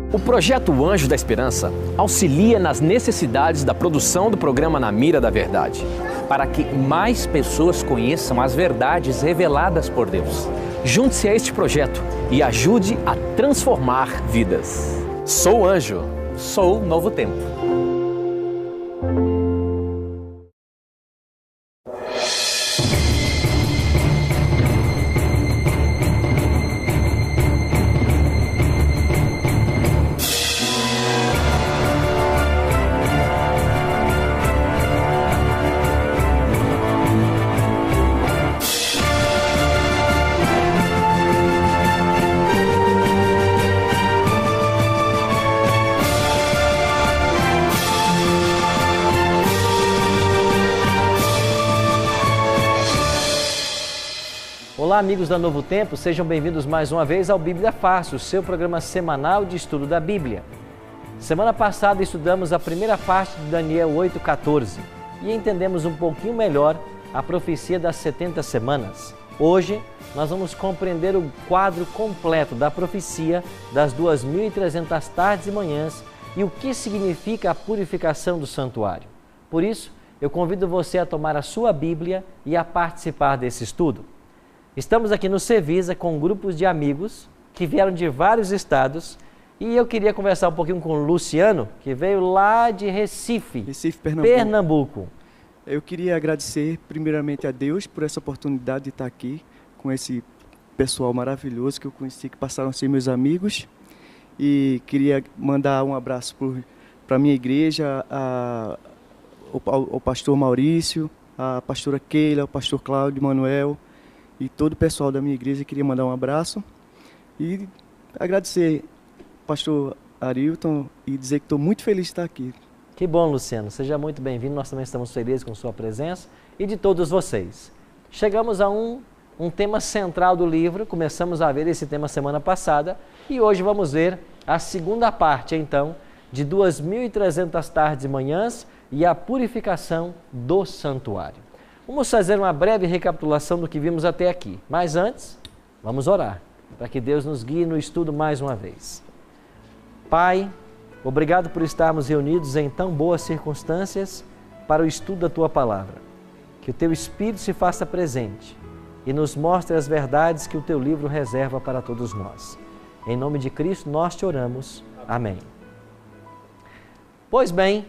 O projeto Anjo da Esperança auxilia nas necessidades da produção do programa Na Mira da Verdade, para que mais pessoas conheçam as verdades reveladas por Deus. Junte-se a este projeto e ajude a transformar vidas. Sou Anjo, sou Novo Tempo. Olá, amigos da Novo Tempo, sejam bem-vindos mais uma vez ao Bíblia Fácil, o seu programa semanal de estudo da Bíblia. Semana passada estudamos a primeira parte de Daniel 8,14 e entendemos um pouquinho melhor a profecia das 70 semanas. Hoje, nós vamos compreender o quadro completo da profecia das 2.300 tardes e manhãs e o que significa a purificação do santuário. Por isso, eu convido você a tomar a sua Bíblia e a participar desse estudo. Estamos aqui no Cevisa com grupos de amigos que vieram de vários estados e eu queria conversar um pouquinho com o Luciano, que veio lá de Recife, Pernambuco. Eu queria agradecer primeiramente a Deus por essa oportunidade de estar aqui com esse pessoal maravilhoso que eu conheci, que passaram a ser meus amigos. E queria mandar um abraço para a minha igreja, ao pastor Maurício, a pastora Keila, o pastor Cláudio Manuel, e todo o pessoal da minha igreja. Queria mandar um abraço e agradecer ao pastor Arilton e dizer que estou muito feliz de estar aqui. Que bom, Luciano. Seja muito bem-vindo. Nós também estamos felizes com sua presença e de todos vocês. Chegamos a um tema central do livro. Começamos a ver esse tema semana passada e hoje vamos ver a segunda parte, então, de 2.300 tardes e manhãs e a purificação do santuário. Vamos fazer uma breve recapitulação do que vimos até aqui. Mas antes, vamos orar, para que Deus nos guie no estudo mais uma vez. Pai, obrigado por estarmos reunidos em tão boas circunstâncias para o estudo da Tua Palavra. Que o Teu Espírito se faça presente e nos mostre as verdades que o Teu livro reserva para todos nós. Em nome de Cristo nós te oramos. Amém. Pois bem,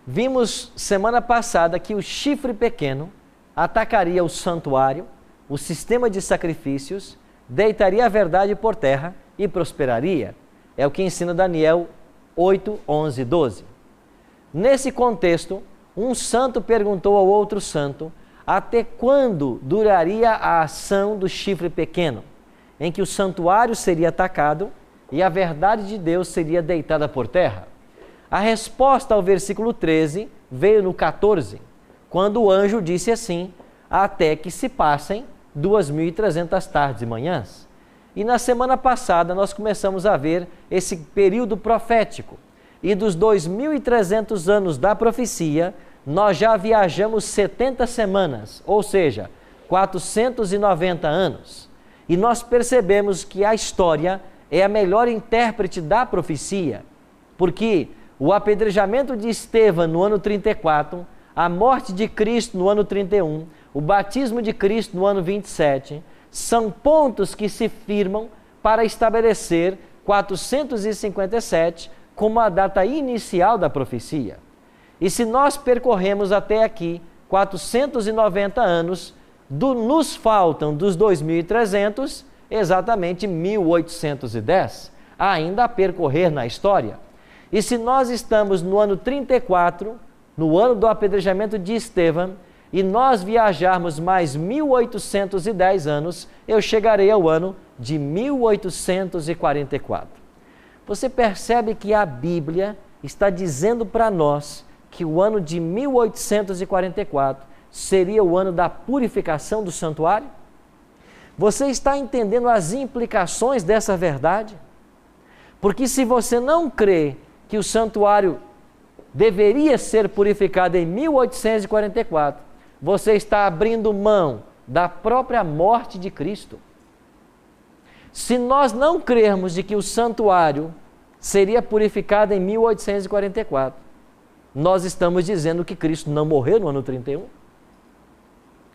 vimos semana passada que o chifre pequeno atacaria o santuário, o sistema de sacrifícios, deitaria a verdade por terra e prosperaria. É o que ensina Daniel 8, 11 e 12. Nesse contexto, um santo perguntou ao outro santo até quando duraria a ação do chifre pequeno, em que o santuário seria atacado e a verdade de Deus seria deitada por terra. A resposta ao versículo 13 veio no 14, quando o anjo disse assim: até que se passem 2.300 tardes e manhãs. E na semana passada nós começamos a ver esse período profético. E dos 2.300 anos da profecia, nós já viajamos 70 semanas, ou seja, 490 anos. E nós percebemos que a história é a melhor intérprete da profecia, porque o apedrejamento de Estevão no ano 34, a morte de Cristo no ano 31, o batismo de Cristo no ano 27, são pontos que se firmam para estabelecer 457 como a data inicial da profecia. E se nós percorremos até aqui 490 anos, nos faltam dos 2.300 exatamente 1.810 ainda a percorrer na história. E se nós estamos no ano 34, no ano do apedrejamento de Estevão, e nós viajarmos mais 1.810 anos, eu chegarei ao ano de 1844. Você percebe que a Bíblia está dizendo para nós que o ano de 1844 seria o ano da purificação do santuário? Você está entendendo as implicações dessa verdade? Porque se você não crê que o santuário deveria ser purificado em 1844, você está abrindo mão da própria morte de Cristo. Se nós não crermos de que o santuário seria purificada em 1844. Nós estamos dizendo que Cristo não morreu no ano 31,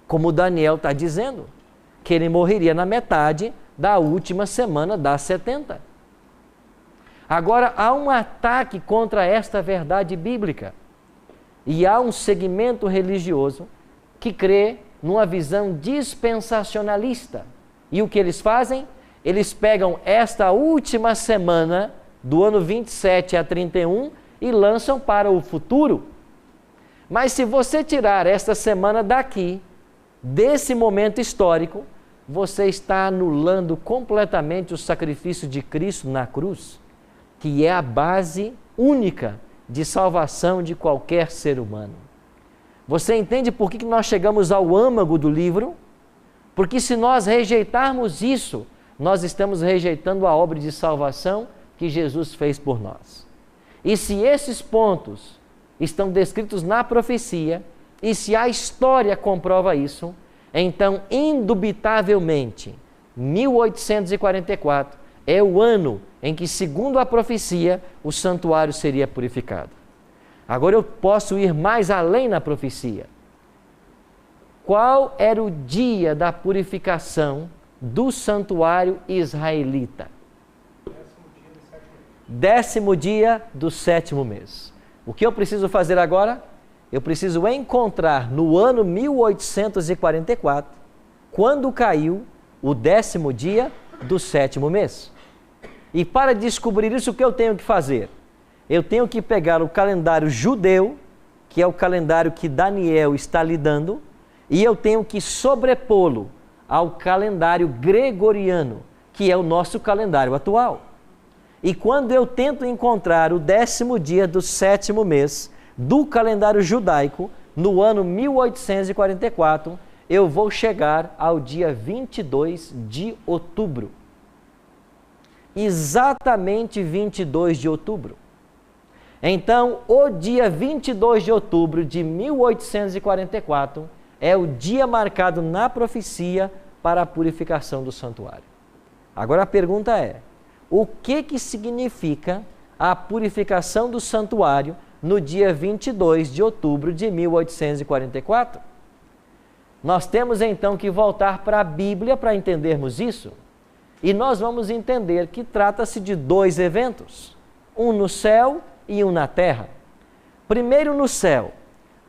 como Daniel está dizendo, que ele morreria na metade da última semana das 70. Agora, há um ataque contra esta verdade bíblica. E há um segmento religioso que crê numa visão dispensacionalista. E o que eles fazem? Eles pegam esta última semana do ano 27 a 31 e lançam para o futuro. Mas se você tirar esta semana daqui, desse momento histórico, você está anulando completamente o sacrifício de Cristo na cruz, que é a base única de salvação de qualquer ser humano. Você entende por que nós chegamos ao âmago do livro? Porque se nós rejeitarmos isso, nós estamos rejeitando a obra de salvação que Jesus fez por nós. E se esses pontos estão descritos na profecia, e se a história comprova isso, então, indubitavelmente, 1844 é o ano em que, segundo a profecia, o santuário seria purificado. Agora eu posso ir mais além na profecia. Qual era o dia da purificação do santuário israelita? 10º dia do 7º mês. O que eu preciso fazer agora? Eu preciso encontrar no ano 1844, quando caiu o 10º dia do 7º mês. E para descobrir isso, o que eu tenho que fazer? Eu tenho que pegar o calendário judeu, que é o calendário que Daniel está lidando, e eu tenho que sobrepô-lo ao calendário gregoriano, que é o nosso calendário atual. E quando eu tento encontrar o 10º dia do 7º mês do calendário judaico, no ano 1844, eu vou chegar ao dia 22 de outubro. Exatamente 22 de outubro. Então, o dia 22 de outubro de 1844 é o dia marcado na profecia para a purificação do santuário. Agora a pergunta é: o que significa a purificação do santuário no dia 22 de outubro de 1844? Nós temos então que voltar para a Bíblia para entendermos isso. E nós vamos entender que trata-se de dois eventos, um no céu e um na terra. Primeiro no céu,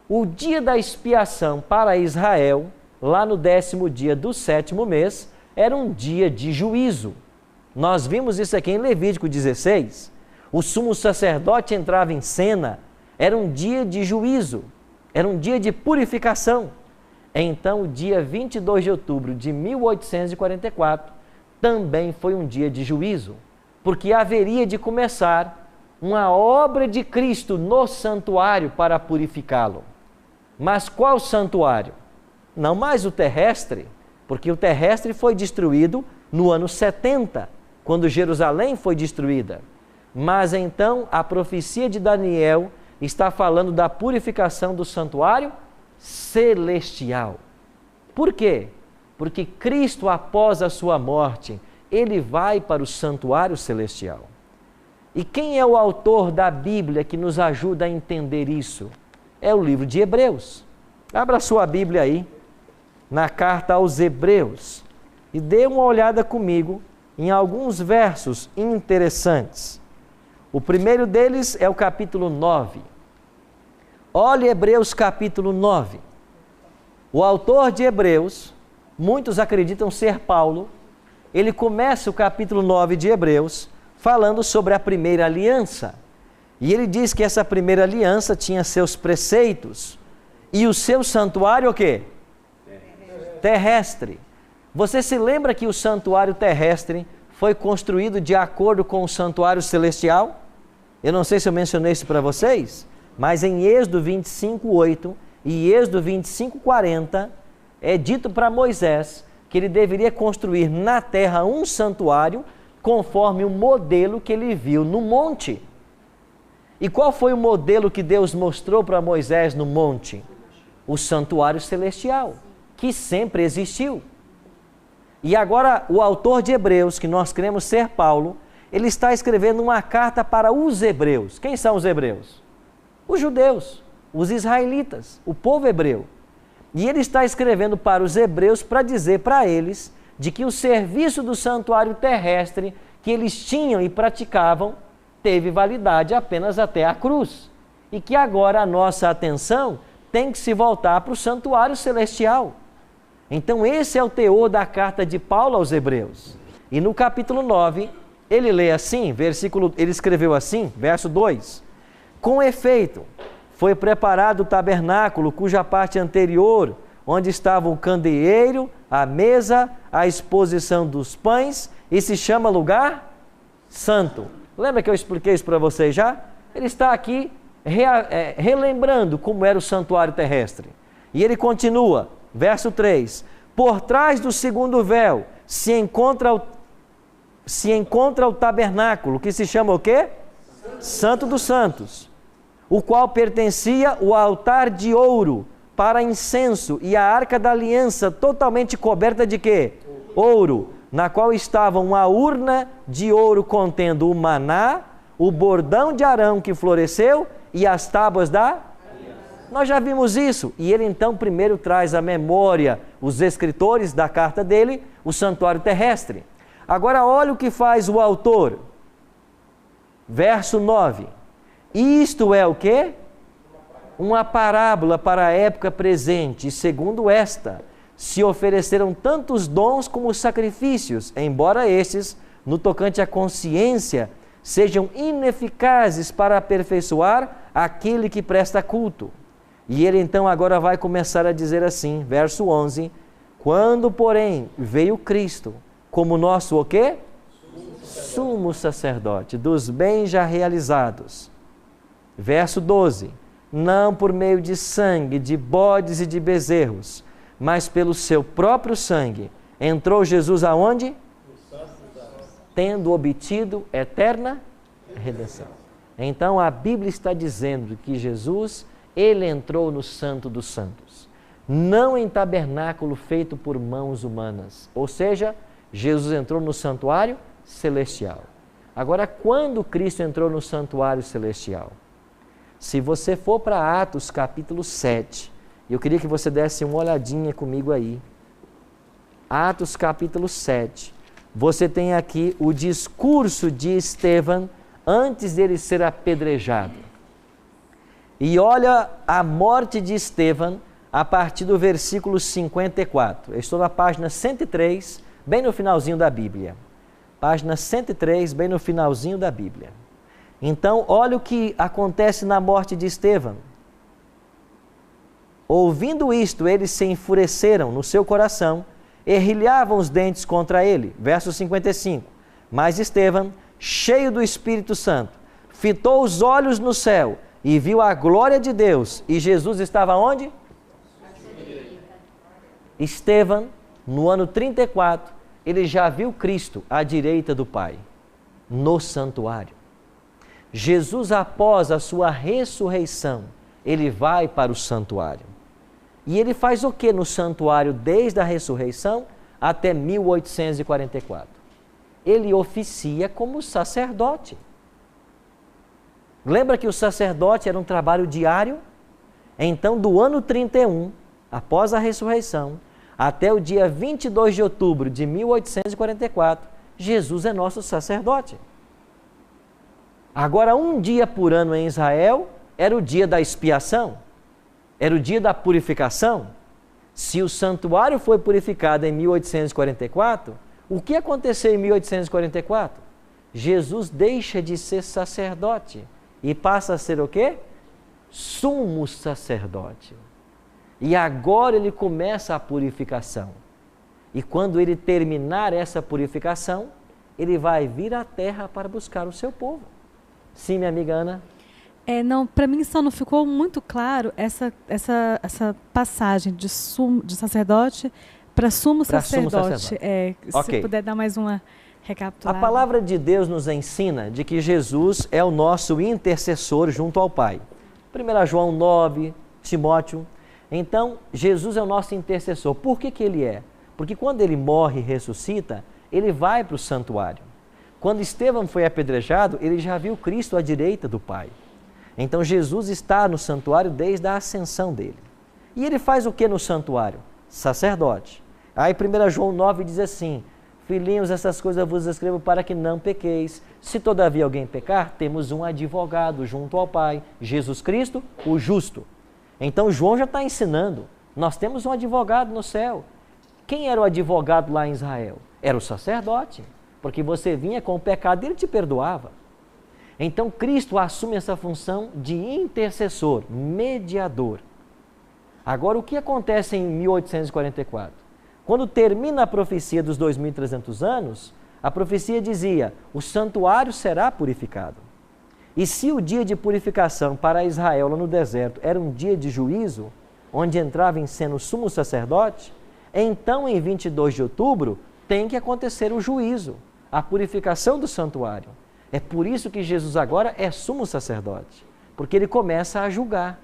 o dia da expiação para Israel, lá no 10º dia do 7º mês, era um dia de juízo. Nós vimos isso aqui em Levítico 16. O sumo sacerdote entrava em cena, era um dia de juízo, era um dia de purificação. Então, o dia 22 de outubro de 1844 também foi um dia de juízo, porque haveria de começar uma obra de Cristo no santuário para purificá-lo. Mas qual santuário? Não mais o terrestre, porque o terrestre foi destruído no ano 70, quando Jerusalém foi destruída. Mas então a profecia de Daniel está falando da purificação do santuário celestial. Por quê? Porque Cristo, após a sua morte, ele vai para o santuário celestial. E quem é o autor da Bíblia que nos ajuda a entender isso? É o livro de Hebreus. Abra sua Bíblia aí, na carta aos Hebreus, e dê uma olhada comigo em alguns versos interessantes. O primeiro deles é o capítulo 9. Olhe Hebreus capítulo 9. O autor de Hebreus, muitos acreditam ser Paulo, ele começa o capítulo 9 de Hebreus falando sobre a primeira aliança. E ele diz que essa primeira aliança tinha seus preceitos e o seu santuário o quê? Terrestre. Você se lembra que o santuário terrestre foi construído de acordo com o santuário celestial? Eu não sei se eu mencionei isso para vocês, mas em Êxodo 25:8 e Êxodo 25:40 é dito para Moisés que ele deveria construir na terra um santuário conforme o modelo que ele viu no monte. E qual foi o modelo que Deus mostrou para Moisés no monte? O santuário celestial, que sempre existiu. E agora o autor de Hebreus, que nós cremos ser Paulo, Ele está escrevendo uma carta para os hebreus. Quem são os hebreus? Os judeus, os israelitas, o povo hebreu. E ele está escrevendo para os hebreus para dizer para eles de que o serviço do santuário terrestre que eles tinham e praticavam teve validade apenas até a cruz. E que agora a nossa atenção tem que se voltar para o santuário celestial. Então esse é o teor da carta de Paulo aos hebreus. E no capítulo 9, ele lê assim, ele escreveu assim, verso 2. Com efeito, foi preparado o tabernáculo, cuja parte anterior, onde estava o candeeiro, a mesa, a exposição dos pães, e se chama lugar santo. Lembra que eu expliquei isso para vocês já? Ele está aqui relembrando como era o santuário terrestre. E ele continua, verso 3. Por trás do segundo véu se encontra o tabernáculo, que se chama o quê? Santo dos Santos, o qual pertencia ao altar de ouro para incenso e a arca da aliança totalmente coberta de quê? Ouro, na qual estava uma urna de ouro contendo o maná, o bordão de Arão que floresceu e as tábuas da... Nós já vimos isso. E ele então primeiro traz à memória os escritores da carta dele, o santuário terrestre. Agora olha o que faz o autor. Verso 9. Isto é o quê? Uma parábola para a época presente, e segundo esta, se ofereceram tantos dons como sacrifícios, embora estes, no tocante à consciência, sejam ineficazes para aperfeiçoar aquele que presta culto. E ele então agora vai começar a dizer assim, verso 11, quando, porém, veio Cristo, como nosso o quê? Sumo sacerdote dos bens já realizados. Verso 12, não por meio de sangue, de bodes e de bezerros, mas pelo seu próprio sangue, entrou Jesus aonde? Tendo obtido eterna redenção. Então a Bíblia está dizendo que Jesus, ele entrou no Santo dos Santos, não em tabernáculo feito por mãos humanas, ou seja, Jesus entrou no santuário celestial. Agora, quando Cristo entrou no santuário celestial? Se você for para Atos capítulo 7, eu queria que você desse uma olhadinha comigo aí. Atos capítulo 7. Você tem aqui o discurso de Estevão antes dele ser apedrejado. E olha a morte de Estevão a partir do versículo 54. Eu estou na página 103, bem no finalzinho da Bíblia. Página 103, bem no finalzinho da Bíblia. Então, olha o que acontece na morte de Estevão. Ouvindo isto, eles se enfureceram no seu coração, errilhavam os dentes contra ele. Verso 55. Mas Estevão, cheio do Espírito Santo, fitou os olhos no céu e viu a glória de Deus. E Jesus estava onde? Estevão, no ano 34, ele já viu Cristo à direita do Pai, no santuário. Jesus, após a sua ressurreição, ele vai para o santuário. E ele faz o que no santuário desde a ressurreição até 1844? Ele oficia como sacerdote. Lembra que o sacerdote era um trabalho diário? Então, do ano 31, após a ressurreição, até o dia 22 de outubro de 1844, Jesus é nosso sacerdote. Agora, um dia por ano em Israel era o dia da expiação, era o dia da purificação. Se o santuário foi purificado em 1844, o que aconteceu em 1844? Jesus deixa de ser sacerdote e passa a ser o quê? Sumo sacerdote. E agora ele começa a purificação. E quando ele terminar essa purificação, ele vai vir à terra para buscar o seu povo. Sim, minha amiga Ana? Não, para mim só não ficou muito claro essa passagem de sacerdote para sumo sacerdote. Se puder dar mais uma recapitulada. A palavra de Deus nos ensina de que Jesus é o nosso intercessor junto ao Pai. 1 João 9, Timóteo. Então, Jesus é o nosso intercessor. Por que ele é? Porque quando ele morre e ressuscita, ele vai para o santuário. Quando Estevão foi apedrejado, ele já viu Cristo à direita do Pai. Então Jesus está no santuário desde a ascensão dele. E ele faz o que no santuário? Sacerdote. Aí 1 João 9 diz assim: filhinhos, essas coisas eu vos escrevo para que não pequeis. Se todavia alguém pecar, temos um advogado junto ao Pai, Jesus Cristo, o justo. Então João já está ensinando, nós temos um advogado no céu. Quem era o advogado lá em Israel? Era o sacerdote, porque você vinha com o pecado e ele te perdoava. Então Cristo assume essa função de intercessor, mediador. Agora, o que acontece em 1844? Quando termina a profecia dos 2.300 anos, a profecia dizia: o santuário será purificado. E se o dia de purificação para Israel lá no deserto era um dia de juízo, onde entrava em cena o sumo sacerdote, então em 22 de outubro tem que acontecer o juízo, a purificação do santuário. É por isso que Jesus agora é sumo sacerdote, porque ele começa a julgar.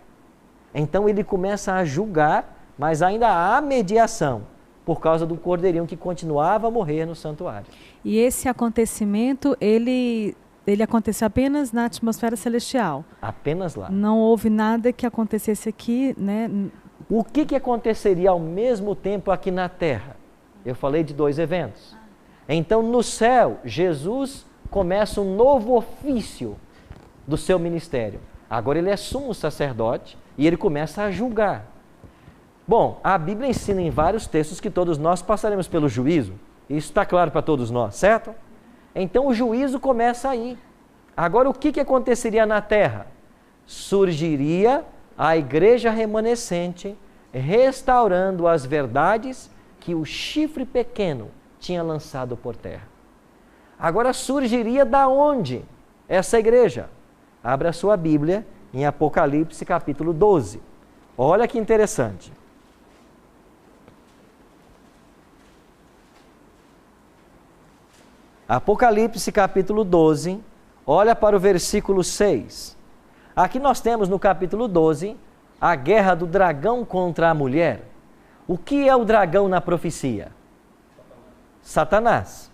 Então ele começa a julgar, mas ainda há mediação, por causa do cordeirinho que continuava a morrer no santuário. E esse acontecimento, ele aconteceu apenas na atmosfera celestial? Apenas lá. Não houve nada que acontecesse aqui, né? O que aconteceria ao mesmo tempo aqui na Terra? Eu falei de 2 eventos. Então, no céu, Jesus começa um novo ofício do seu ministério. Agora ele é sumo sacerdote e ele começa a julgar. Bom, a Bíblia ensina em vários textos que todos nós passaremos pelo juízo. Isso está claro para todos nós, certo? Então o juízo começa aí. Agora o que aconteceria na terra? Surgiria a igreja remanescente, restaurando as verdades que o chifre pequeno tinha lançado por terra. Agora surgiria da onde essa igreja? Abra a sua Bíblia em Apocalipse capítulo 12. Olha que interessante. Apocalipse capítulo 12, olha para o versículo 6. Aqui nós temos no capítulo 12 a guerra do dragão contra a mulher. O que é o dragão na profecia? Satanás.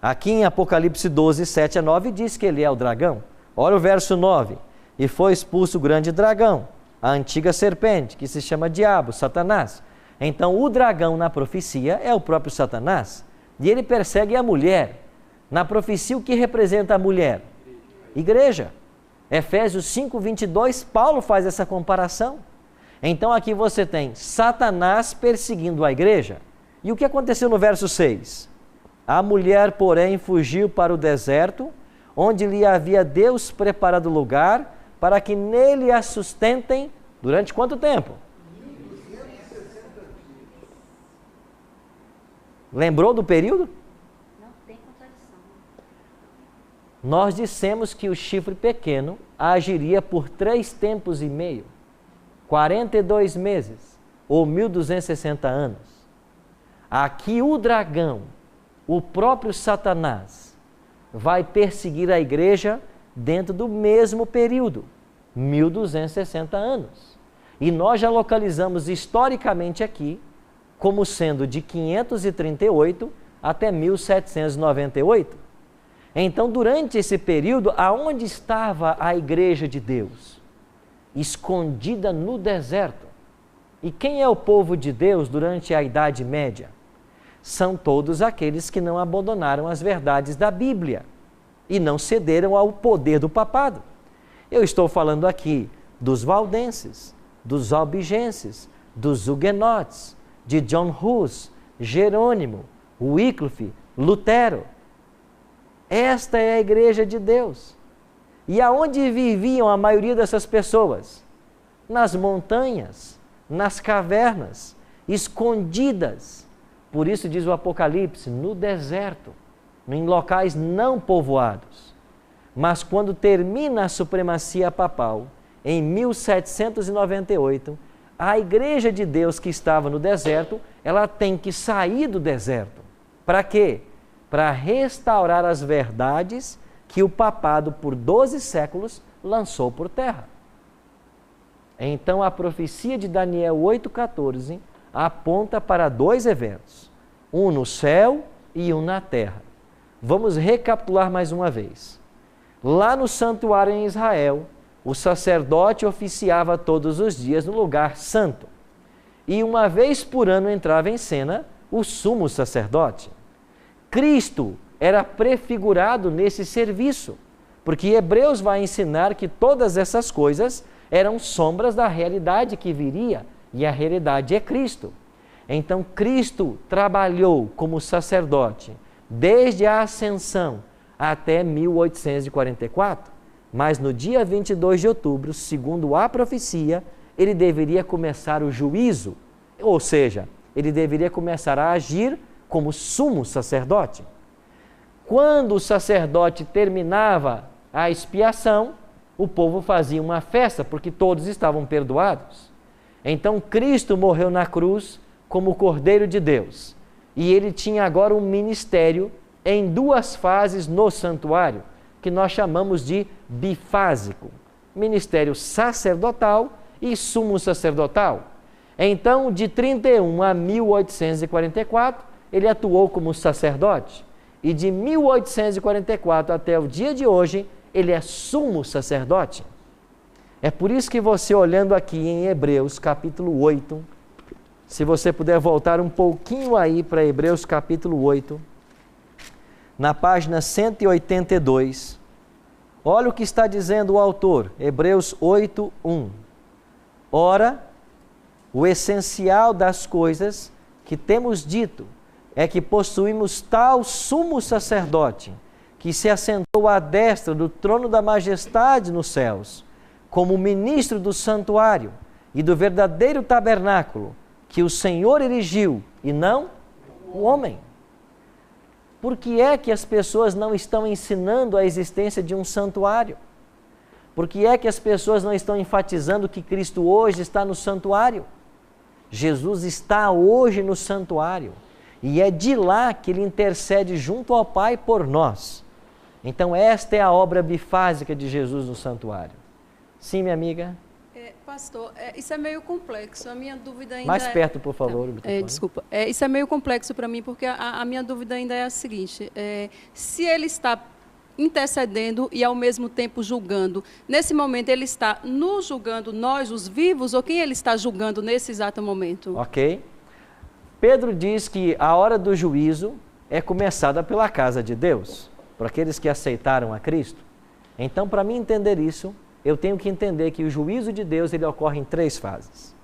Aqui em Apocalipse 12, 7 a 9 diz que ele é o dragão. Olha o verso 9. E foi expulso o grande dragão, a antiga serpente, que se chama Diabo, Satanás. Então o dragão na profecia é o próprio Satanás. E ele persegue a mulher. Na profecia, o que representa a mulher? Igreja. Efésios 5, 22, Paulo faz essa comparação. Então aqui você tem Satanás perseguindo a igreja. E o que aconteceu no verso 6? A mulher, porém, fugiu para o deserto, onde lhe havia Deus preparado lugar, para que nele a sustentem durante quanto tempo? 1260 dias. Lembrou do período? Nós dissemos que o chifre pequeno agiria por 3 tempos e meio, 42 meses, ou 1260 anos. Aqui o dragão, o próprio Satanás, vai perseguir a igreja dentro do mesmo período, 1260 anos. E nós já localizamos historicamente aqui como sendo de 538 até 1798. Então, durante esse período, aonde estava a igreja de Deus? Escondida no deserto. E quem é o povo de Deus durante a Idade Média? São todos aqueles que não abandonaram as verdades da Bíblia e não cederam ao poder do papado. Eu estou falando aqui dos valdenses, dos albigenses, dos huguenotes, de John Hus, Jerônimo, Wycliffe, Lutero. Esta é a igreja de Deus. E aonde viviam a maioria dessas pessoas? Nas montanhas, nas cavernas, escondidas. Por isso diz o Apocalipse, no deserto, em locais não povoados. Mas quando termina a supremacia papal, em 1798, a igreja de Deus que estava no deserto, ela tem que sair do deserto. Para quê? Para restaurar as verdades que o papado por 12 séculos lançou por terra. Então a profecia de Daniel 8,14 aponta para 2 eventos, um no céu e um na terra. Vamos recapitular mais uma vez. Lá no santuário em Israel, o sacerdote oficiava todos os dias no lugar santo. E uma vez por ano entrava em cena o sumo sacerdote. Cristo era prefigurado nesse serviço, porque Hebreus vai ensinar que todas essas coisas eram sombras da realidade que viria, e a realidade é Cristo. Então Cristo trabalhou como sacerdote desde a ascensão até 1844, mas no dia 22 de outubro, segundo a profecia, ele deveria começar o juízo, ou seja, ele deveria começar a agir como sumo sacerdote. Quando o sacerdote terminava a expiação, o povo fazia uma festa, porque todos estavam perdoados. Então Cristo morreu na cruz como o Cordeiro de Deus, e ele tinha agora um ministério em duas fases no santuário, que nós chamamos de bifásico, ministério sacerdotal e sumo sacerdotal. Então, de 31 a 1844, ele atuou como sacerdote, e de 1844 até o dia de hoje, ele é sumo sacerdote. É por isso que você, olhando aqui em Hebreus capítulo 8, se você puder voltar um pouquinho aí para Hebreus capítulo 8, na página 182, olha o que está dizendo o autor, Hebreus 8, 1. Ora, o essencial das coisas que temos dito é que possuímos tal sumo sacerdote, que se assentou à destra do trono da majestade nos céus, como ministro do santuário e do verdadeiro tabernáculo, que o Senhor erigiu, e não o homem. Por que é que as pessoas não estão ensinando a existência de um santuário? Por que é que as pessoas não estão enfatizando que Cristo hoje está no santuário? Jesus está hoje no santuário, e é de lá que ele intercede junto ao Pai por nós. Então esta é a obra bifásica de Jesus no santuário. Sim, minha amiga? Pastor, isso é meio complexo. A minha dúvida ainda mais perto, por favor. Desculpa. Isso é meio complexo para mim, porque a minha dúvida ainda é a seguinte. Se ele está intercedendo e ao mesmo tempo julgando, nesse momento ele está nos julgando, nós, os vivos, ou quem ele está julgando nesse exato momento? Ok. Pedro diz que a hora do juízo é começada pela casa de Deus, por aqueles que aceitaram a Cristo. Então, para mim entender isso, eu tenho que entender que o juízo de Deus ele ocorre em 3 fases.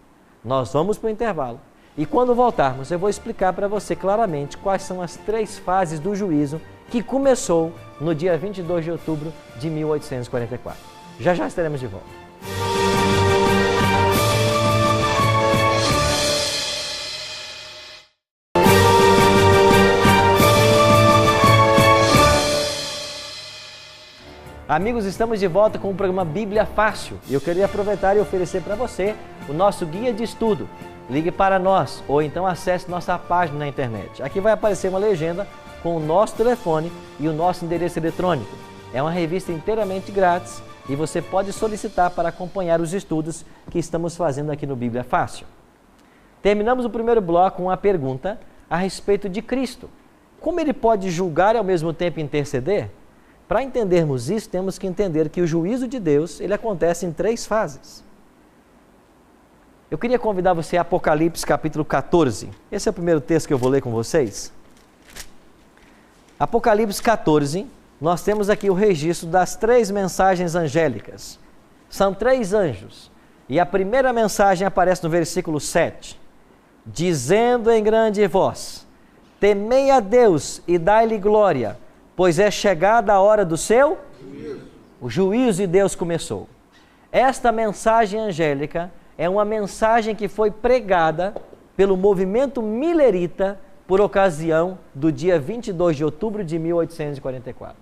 Nós vamos para o intervalo e quando voltarmos eu vou explicar para você claramente quais são as 3 fases do juízo que começou no dia 22 de outubro de 1844. Já estaremos de volta. Amigos, estamos de volta com o programa Bíblia Fácil e eu queria aproveitar e oferecer para você o nosso guia de estudo. Ligue para nós ou então acesse nossa página na internet. Aqui vai aparecer uma legenda com o nosso telefone e o nosso endereço eletrônico. É uma revista inteiramente grátis e você pode solicitar para acompanhar os estudos que estamos fazendo aqui no Bíblia Fácil. Terminamos o primeiro bloco com uma pergunta a respeito de Cristo. Como ele pode julgar e ao mesmo tempo interceder? Para entendermos isso, temos que entender que o juízo de Deus ele acontece em 3 fases. Eu queria convidar você a Apocalipse capítulo 14. Esse é o primeiro texto que eu vou ler com vocês. Apocalipse 14, nós temos aqui o registro das 3 mensagens angélicas. São 3 anjos. E a primeira mensagem aparece no versículo 7. Dizendo em grande voz, temei a Deus e dai-lhe glória, pois é chegada a hora do seu juízo. O juízo de Deus começou. Esta mensagem angélica é uma mensagem que foi pregada pelo movimento milerita por ocasião do dia 22 de outubro de 1844.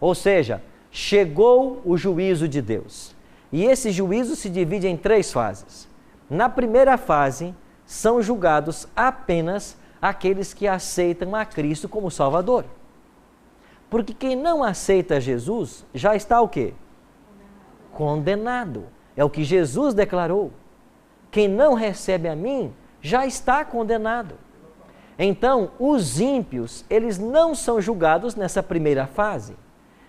Ou seja, chegou o juízo de Deus. E esse juízo se divide em 3 fases. Na primeira fase, são julgados apenas aqueles que aceitam a Cristo como Salvador. Porque quem não aceita Jesus já está o quê? Condenado. É o que Jesus declarou. Quem não recebe a mim já está condenado. Então, os ímpios, eles não são julgados nessa primeira fase.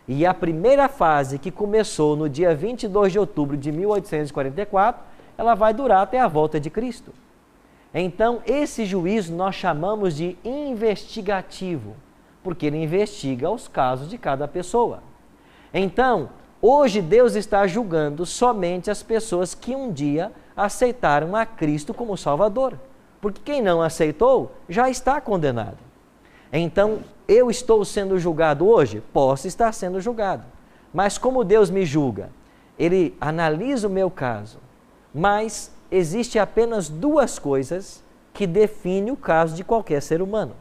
E a primeira fase, que começou no dia 22 de outubro de 1844, ela vai durar até a volta de Cristo. Então, esse juízo nós chamamos de investigativo, porque ele investiga os casos de cada pessoa. Então, hoje Deus está julgando somente as pessoas que um dia aceitaram a Cristo como Salvador. Porque quem não aceitou já está condenado. Então, eu estou sendo julgado hoje? Posso estar sendo julgado. Mas como Deus me julga? Ele analisa o meu caso. Mas existe apenas duas coisas que definem o caso de qualquer ser humano.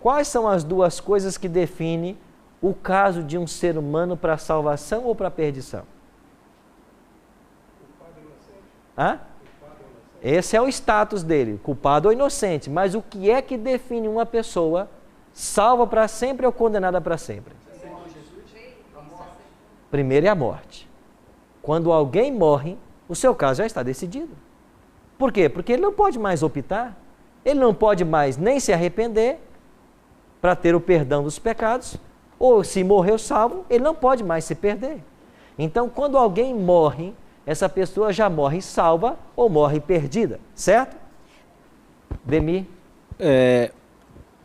Quais são as duas coisas que definem o caso de um ser humano para a salvação ou para a perdição? Hã? Esse é o status dele, culpado ou inocente. Mas o que é que define uma pessoa salva para sempre ou condenada para sempre? Primeiro é a morte. Quando alguém morre, o seu caso já está decidido. Por quê? Porque ele não pode mais optar, ele não pode mais nem se arrepender para ter o perdão dos pecados, ou se morreu salvo, ele não pode mais se perder. Então, quando alguém morre, essa pessoa já morre salva ou morre perdida, certo? Demir?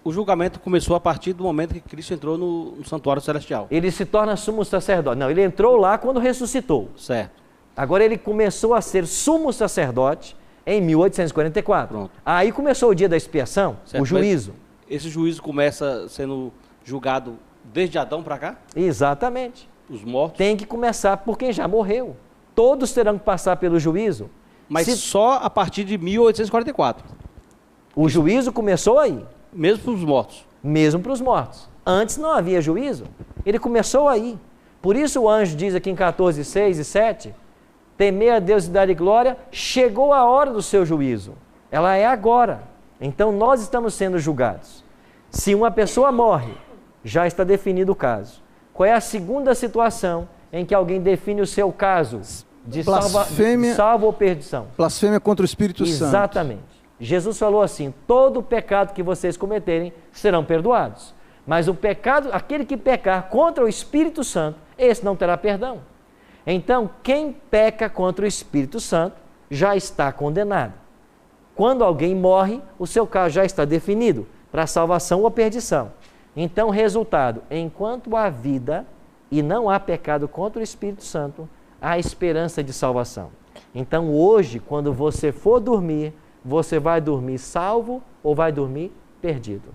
O julgamento começou a partir do momento que Cristo entrou no santuário celestial. Ele se torna sumo sacerdote. Não, ele entrou lá quando ressuscitou. Certo. Agora ele começou a ser sumo sacerdote em 1844. Pronto. Aí começou o dia da expiação, certo, o juízo. Esse juízo começa sendo julgado desde Adão para cá? Exatamente. Os mortos? Tem que começar por quem já morreu. Todos terão que passar pelo juízo. Mas só a partir de 1844. O juízo começou aí. Mesmo para os mortos? Mesmo para os mortos. Antes não havia juízo. Ele começou aí. Por isso o anjo diz aqui em 14, 6 e 7, temer a Deus e dar-lhe glória, chegou a hora do seu juízo. Ela é agora. Então nós estamos sendo julgados. Se uma pessoa morre, já está definido o caso. Qual é a segunda situação em que alguém define o seu caso de salvo ou perdição? Blasfêmia contra o Espírito Santo. Exatamente. Jesus falou assim, todo pecado que vocês cometerem serão perdoados. Mas o pecado, aquele que pecar contra o Espírito Santo, esse não terá perdão. Então, quem peca contra o Espírito Santo já está condenado. Quando alguém morre, o seu caso já está definido para salvação ou perdição. Então, resultado, enquanto há vida e não há pecado contra o Espírito Santo, há esperança de salvação. Então, hoje, quando você for dormir, você vai dormir salvo ou vai dormir perdido.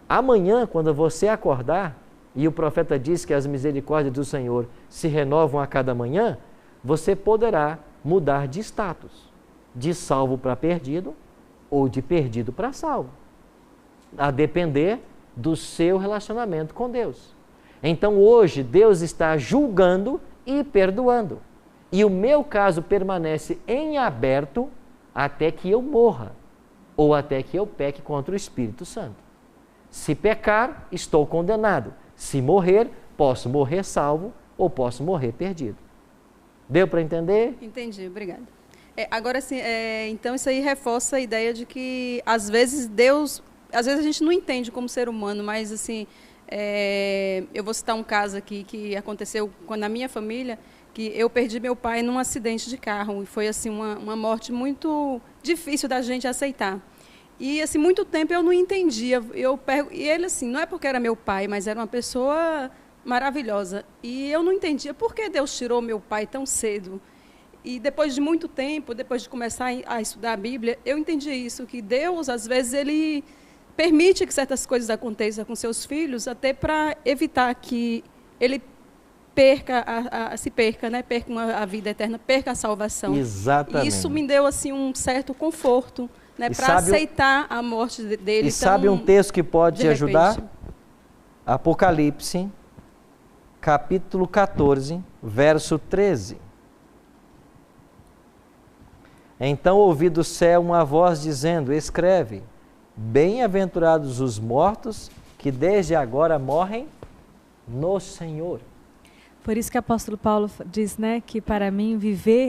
Amanhã, quando você acordar, e o profeta diz que as misericórdias do Senhor se renovam a cada manhã, você poderá mudar de status, de salvo para perdido ou de perdido para salvo, a depender do seu relacionamento com Deus. Então hoje Deus está julgando e perdoando, e o meu caso permanece em aberto até que eu morra, ou até que eu peque contra o Espírito Santo. Se pecar, estou condenado. Se morrer, posso morrer salvo ou posso morrer perdido. Deu para entender? Entendi, obrigada. Agora sim, então isso aí reforça a ideia de que às vezes Deus, às vezes a gente não entende como ser humano, mas assim, eu vou citar um caso aqui que aconteceu na minha família, que eu perdi meu pai num acidente de carro e foi assim uma morte muito difícil da gente aceitar. E assim, muito tempo eu não entendia. E ele assim, não é porque era meu pai, mas era uma pessoa maravilhosa. E eu não entendia por que Deus tirou meu pai tão cedo. E depois de muito tempo, depois de começar a estudar a Bíblia, eu entendi isso, que Deus, às vezes, ele permite que certas coisas aconteçam com seus filhos, até para evitar que ele perca a vida eterna, perca a salvação. Exatamente. E isso me deu assim um certo conforto, né, para aceitar a morte dele. E sabe um texto que pode te ajudar? Apocalipse, capítulo 14, verso 13. Então ouvi do céu uma voz dizendo, escreve, bem-aventurados os mortos que desde agora morrem no Senhor. Por isso que o apóstolo Paulo diz, né, que para mim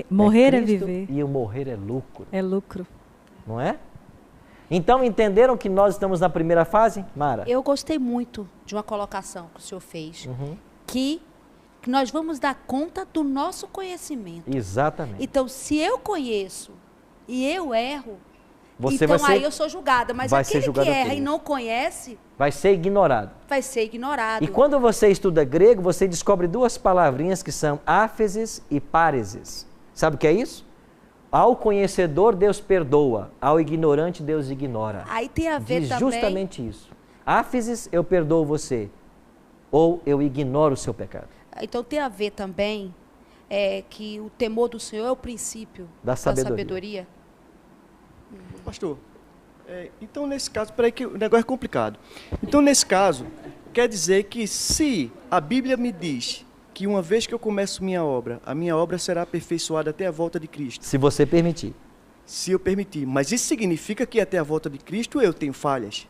morrer é viver. E o morrer é lucro. É lucro. Não é? Então, entenderam que nós estamos na primeira fase, Mara? Eu gostei muito de uma colocação que o senhor fez, que nós vamos dar conta do nosso conhecimento. Exatamente. Então, se eu conheço e eu erro, você então vai ser, aí eu sou julgada. Mas aquele que erra e não conhece... vai ser ignorado. Vai ser ignorado. E quando você estuda grego, você descobre duas palavrinhas que são áfeses e páreses. Sabe o que é isso? Ao conhecedor, Deus perdoa. Ao ignorante, Deus ignora. Aí tem a ver Diz também... justamente isso. Áfeses, eu perdoo você. Ou eu ignoro o seu pecado. Então tem a ver também que o temor do Senhor é o princípio da sabedoria. Pastor, então nesse caso, peraí que o negócio é complicado. Então nesse caso, quer dizer que se a Bíblia me diz que uma vez que eu começo a minha obra será aperfeiçoada até a volta de Cristo. Se você permitir. Se eu permitir. Mas isso significa que até a volta de Cristo eu tenho falhas?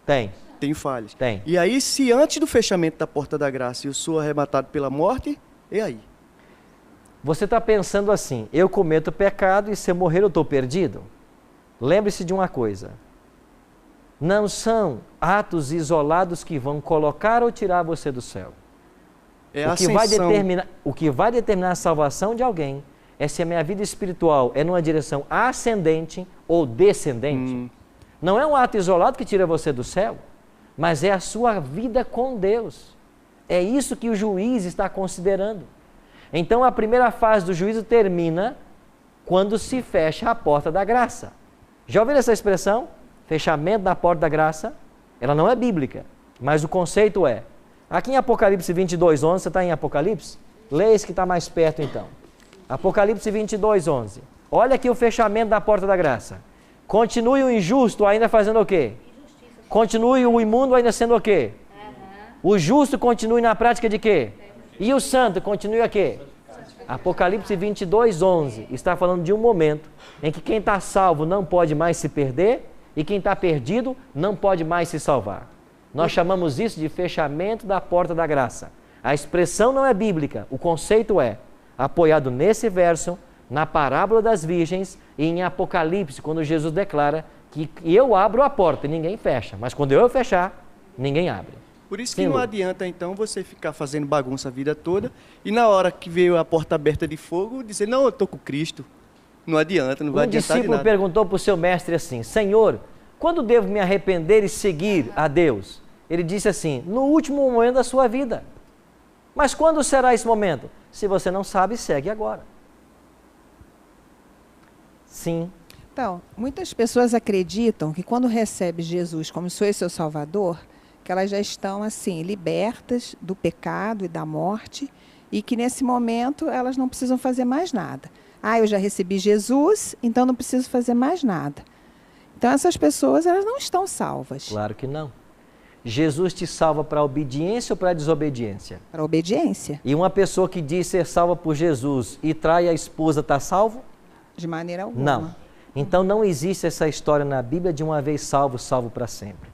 Tem. Tenho falhas. Tem. E aí, se antes do fechamento da porta da graça eu sou arrebatado pela morte, e aí? Você está pensando assim, eu cometo pecado e se eu morrer eu estou perdido? Lembre-se de uma coisa. Não são atos isolados que vão colocar ou tirar você do céu. O que vai determinar a salvação de alguém é se a minha vida espiritual é numa direção ascendente ou descendente. Não é um ato isolado que tira você do céu, mas é a sua vida com Deus. É isso que o juiz está considerando. Então a primeira fase do juízo termina quando se fecha a porta da graça. Já ouviram essa expressão? Fechamento da porta da graça? Ela não é bíblica, mas o conceito é. Aqui em Apocalipse 22:11, você está em Apocalipse? Leia esse que está mais perto então. Apocalipse 22:11. Olha aqui o fechamento da porta da graça. Continue o injusto ainda fazendo o quê? Continue o imundo ainda sendo o quê? O justo continue na prática de quê? E o santo continue a quê? Apocalipse 22:11 está falando de um momento em que quem está salvo não pode mais se perder e quem está perdido não pode mais se salvar. Nós chamamos isso de fechamento da porta da graça. A expressão não é bíblica, o conceito é apoiado nesse verso, na parábola das virgens e em Apocalipse, quando Jesus declara que eu abro a porta e ninguém fecha, mas quando eu fechar, ninguém abre. Por isso que não adianta, então, você ficar fazendo bagunça a vida toda e na hora que veio a porta aberta de fogo, dizer, não, eu estou com Cristo. Não adianta, não vai adiantar de nada. Um discípulo perguntou para o seu mestre assim, Senhor, quando devo me arrepender e seguir a Deus? Ele disse assim, no último momento da sua vida. Mas quando será esse momento? Se você não sabe, segue agora. Sim. Então, muitas pessoas acreditam que quando recebe Jesus como seu Salvador, que elas já estão assim, libertas do pecado e da morte, e que nesse momento elas não precisam fazer mais nada. Eu já recebi Jesus, então não preciso fazer mais nada. Então essas pessoas, elas não estão salvas. Claro que não. Jesus te salva para a obediência ou para a desobediência? Para a obediência. E uma pessoa que diz ser salva por Jesus e trai a esposa, está salvo? De maneira alguma. Não. Então não existe essa história na Bíblia de uma vez salvo, salvo para sempre.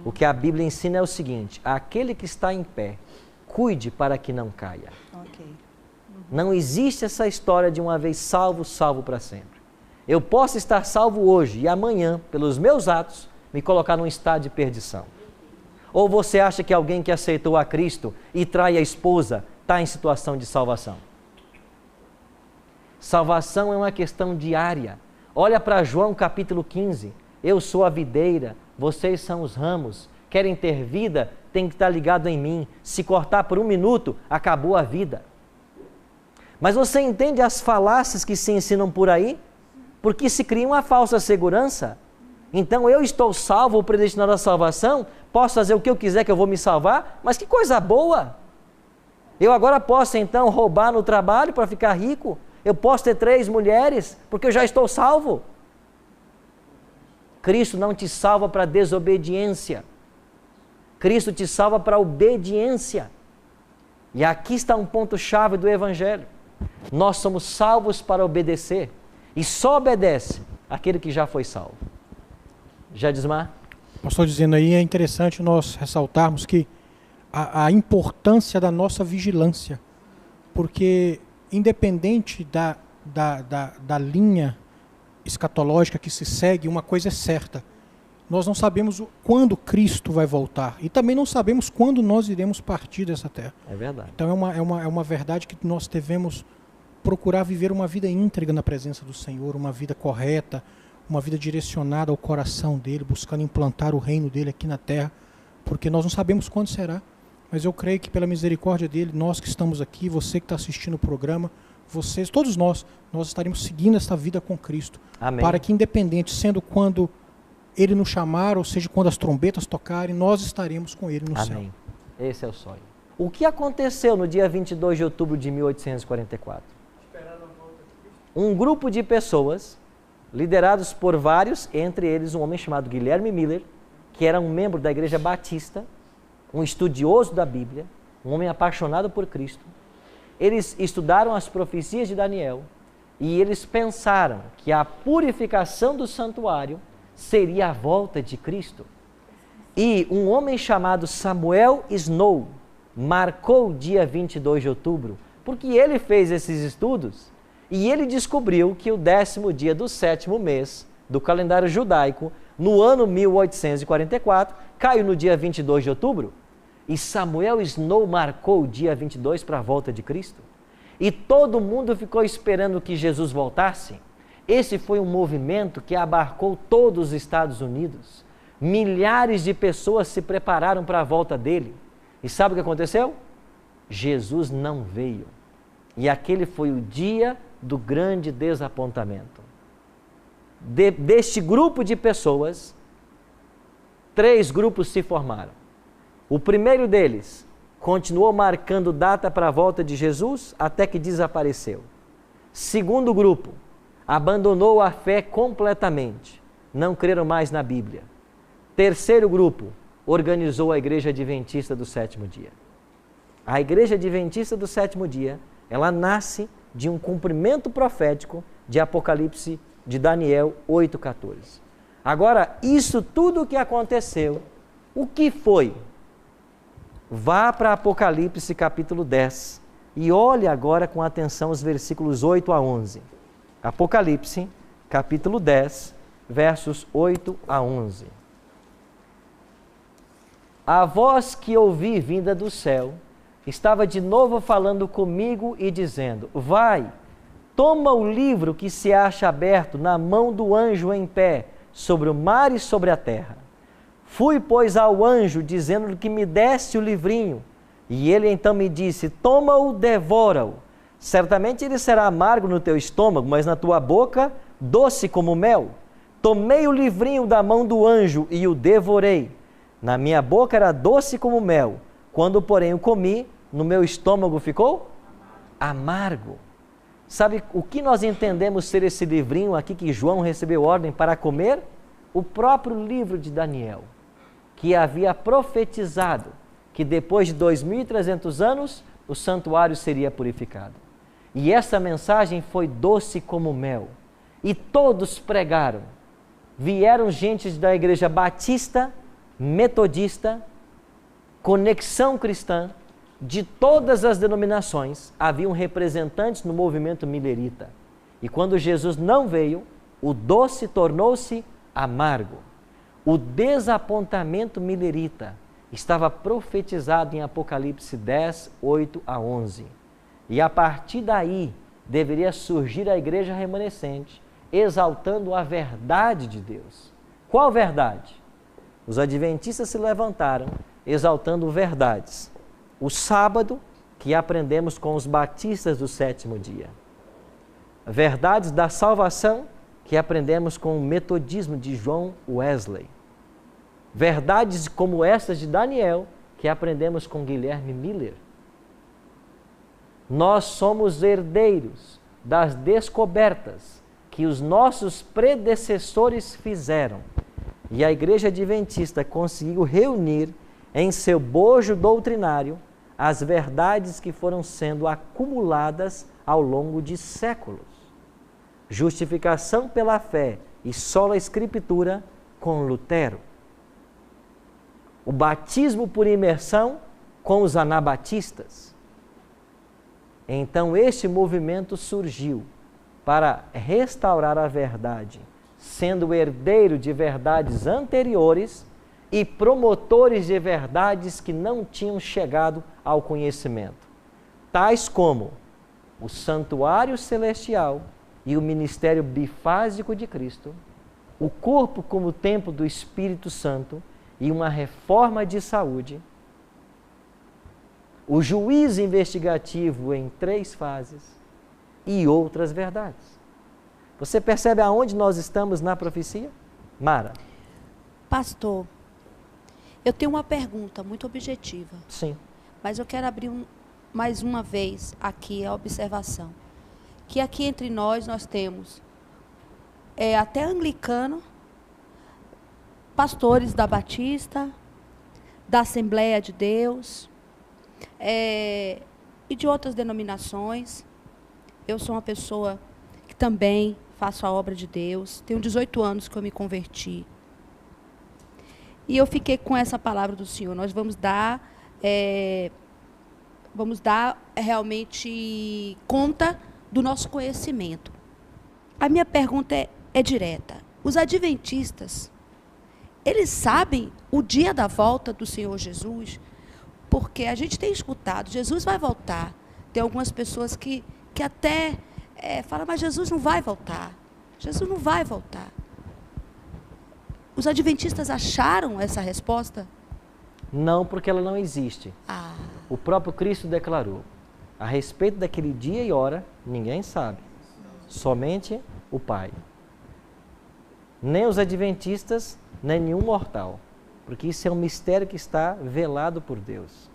O que a Bíblia ensina é o seguinte, aquele que está em pé, cuide para que não caia. Não existe essa história de uma vez salvo, salvo para sempre. Eu posso estar salvo hoje e amanhã, pelos meus atos, me colocar num estado de perdição. Ou você acha que alguém que aceitou a Cristo e trai a esposa está em situação de salvação? Salvação é uma questão diária. Olha para João capítulo 15. Eu sou a videira, vocês são os ramos. Querem ter vida, tem que estar ligado em mim. Se cortar por 1 minuto, acabou a vida. Mas você entende as falácias que se ensinam por aí? Porque se cria uma falsa segurança. Então eu estou salvo ou predestinado à salvação, posso fazer o que eu quiser que eu vou me salvar, mas que coisa boa! Eu agora posso então roubar no trabalho para ficar rico? Eu posso ter 3 mulheres porque eu já estou salvo? Cristo não te salva para desobediência. Cristo te salva para obediência. E aqui está um ponto-chave do Evangelho. Nós somos salvos para obedecer. E só obedece aquele que já foi salvo. Já Dismar? Pastor, dizendo aí, é interessante nós ressaltarmos que a importância da nossa vigilância. Porque independente da linha escatológica que se segue, uma coisa é certa. nós não sabemos quando Cristo vai voltar. E também não sabemos quando nós iremos partir dessa terra. É verdade. Então é uma verdade que nós devemos procurar viver uma vida íntegra na presença do Senhor, uma vida correta, uma vida direcionada ao coração dele, buscando implantar o reino dele aqui na terra, porque nós não sabemos quando será. Mas eu creio que pela misericórdia dele, nós que estamos aqui, você que está assistindo o programa, vocês, todos nós estaremos seguindo esta vida com Cristo. Amém. Para que independente, sendo quando ele nos chamar, ou seja, quando as trombetas tocarem, nós estaremos com ele no céu. Amém. Esse é o sonho. O que aconteceu no dia 22 de outubro de 1844? Um grupo de pessoas, liderados por vários, entre eles um homem chamado Guilherme Miller, que era um membro da Igreja Batista, um estudioso da Bíblia, um homem apaixonado por Cristo. Eles estudaram as profecias de Daniel e eles pensaram que a purificação do santuário seria a volta de Cristo. E um homem chamado Samuel Snow marcou o dia 22 de outubro, porque ele fez esses estudos e ele descobriu que o 10º dia do 7º mês do calendário judaico, no ano 1844, caiu no dia 22 de outubro. E Samuel Snow marcou o dia 22 para a volta de Cristo. E todo mundo ficou esperando que Jesus voltasse. Esse foi um movimento que abarcou todos os Estados Unidos. Milhares de pessoas se prepararam para a volta dele. E sabe o que aconteceu? Jesus não veio. E aquele foi o dia do grande desapontamento. Deste grupo de pessoas, 3 grupos se formaram. O primeiro deles continuou marcando data para a volta de Jesus até que desapareceu. Segundo grupo, abandonou a fé completamente, não creram mais na Bíblia. Terceiro grupo, organizou a Igreja Adventista do Sétimo Dia. A Igreja Adventista do Sétimo Dia, ela nasce de um cumprimento profético de Apocalipse de Daniel 8,14. Agora, isso tudo o que aconteceu, o que foi? Vá para Apocalipse capítulo 10 e olhe agora com atenção os versículos 8 a 11. Apocalipse capítulo 10, versos 8 a 11. A voz que ouvi vinda do céu estava de novo falando comigo e dizendo: vai, toma o livro que se acha aberto na mão do anjo em pé sobre o mar e sobre a terra. Fui, pois, ao anjo, dizendo-lhe que me desse o livrinho. E ele então me disse: toma-o, devora-o. Certamente ele será amargo no teu estômago, mas na tua boca doce como mel. Tomei o livrinho da mão do anjo e o devorei. Na minha boca era doce como mel. Quando, porém, o comi, no meu estômago ficou amargo. Sabe o que nós entendemos ser esse livrinho aqui que João recebeu ordem para comer? O próprio livro de Daniel, que havia profetizado que depois de 2.300 anos o santuário seria purificado. E essa mensagem foi doce como mel. E todos pregaram. Vieram gente da Igreja Batista, Metodista, Conexão Cristã, de todas as denominações. Haviam representantes no movimento millerita. E quando Jesus não veio, o doce tornou-se amargo. O desapontamento millerita estava profetizado em Apocalipse 10, 8 a 11. E a partir daí deveria surgir a igreja remanescente, exaltando a verdade de Deus. Qual verdade? Os adventistas se levantaram exaltando verdades. O sábado, que aprendemos com os batistas do sétimo dia. Verdades da salvação, que aprendemos com o metodismo de John Wesley. Verdades como estas de Daniel, que aprendemos com Guilherme Miller. Nós somos herdeiros das descobertas que os nossos predecessores fizeram. E a Igreja Adventista conseguiu reunir em seu bojo doutrinário as verdades que foram sendo acumuladas ao longo de séculos. Justificação pela fé e sola escritura com Lutero. O batismo por imersão com os anabatistas. Então este movimento surgiu para restaurar a verdade sendo herdeiro de verdades anteriores e promotores de verdades que não tinham chegado ao conhecimento, tais como o santuário celestial e o ministério bifásico de Cristo, o corpo como templo do Espírito Santo e uma reforma de saúde, o juízo investigativo em 3 fases e outras verdades. Você percebe aonde nós estamos na profecia? Mara. Pastor, eu tenho uma pergunta muito objetiva. Sim. Mas eu quero abrir mais uma vez aqui a observação. Que aqui entre nós temos até anglicano, pastores da Batista, da Assembleia de Deus, e de outras denominações. Eu sou uma pessoa que também faço a obra de Deus. Tenho 18 anos que eu me converti. E eu fiquei com essa palavra do Senhor. Nós vamos dar realmente conta do nosso conhecimento. A minha pergunta é direta. Os adventistas, eles sabem o dia da volta do Senhor Jesus? Porque a gente tem escutado, Jesus vai voltar. Tem algumas pessoas que até falam, mas Jesus não vai voltar. Jesus não vai voltar. Os adventistas acharam essa resposta? Não, porque ela não existe. O próprio Cristo declarou, a respeito daquele dia e hora, ninguém sabe. Somente o Pai. Nem os adventistas, nem nenhum mortal. Porque isso é um mistério que está velado por Deus.